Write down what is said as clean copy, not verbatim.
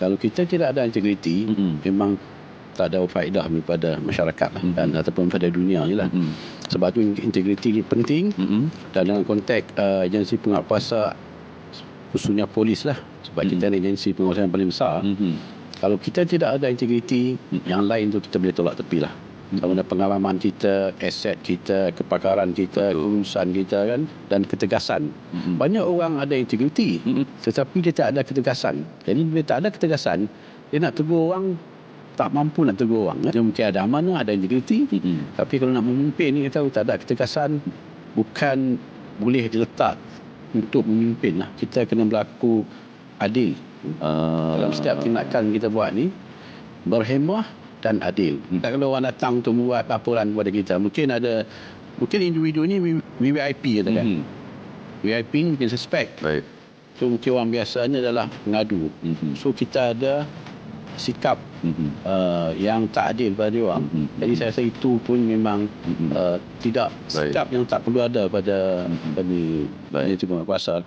Kalau kita tidak ada integriti, memang tak ada faedah kepada masyarakat lah, dan ataupun pada dunia je lah. Sebab tu integriti ni penting. Dan dalam konteks agensi penguatkuasa, khususnya polis lah, sebab kita ni agensi penguasaan yang paling besar. Kalau kita tidak ada integriti, yang lain tu kita boleh tolak tepi lah. Sama ada pengalaman kita, aset kita, kepakaran kita, urusan kita kan, dan ketegasan. Banyak orang ada integriti, tetapi dia tak ada ketegasan. Jadi bila tak ada ketegasan, dia nak tegur orang, tak mampu nak tegur orang. Dia mungkin ada amanah, ada integriti, tapi kalau nak memimpin ni, kita tahu tak ada ketegasan, bukan boleh diletak untuk memimpin lah. Kita kena berlaku adil. Dalam setiap tindakan kita buat ni, berhemah dan adil. Kalau orang datang untuk membuat laporan kepada kita, mungkin individu ni VVIP katakan. VIP ni mungkin suspek. Baik. So mungkin orang biasanya adalah pengadu. So kita ada sikap yang tak adil pada orang. Jadi saya rasa itu pun memang tidak sikap yang tak perlu ada pada penguatkuasa.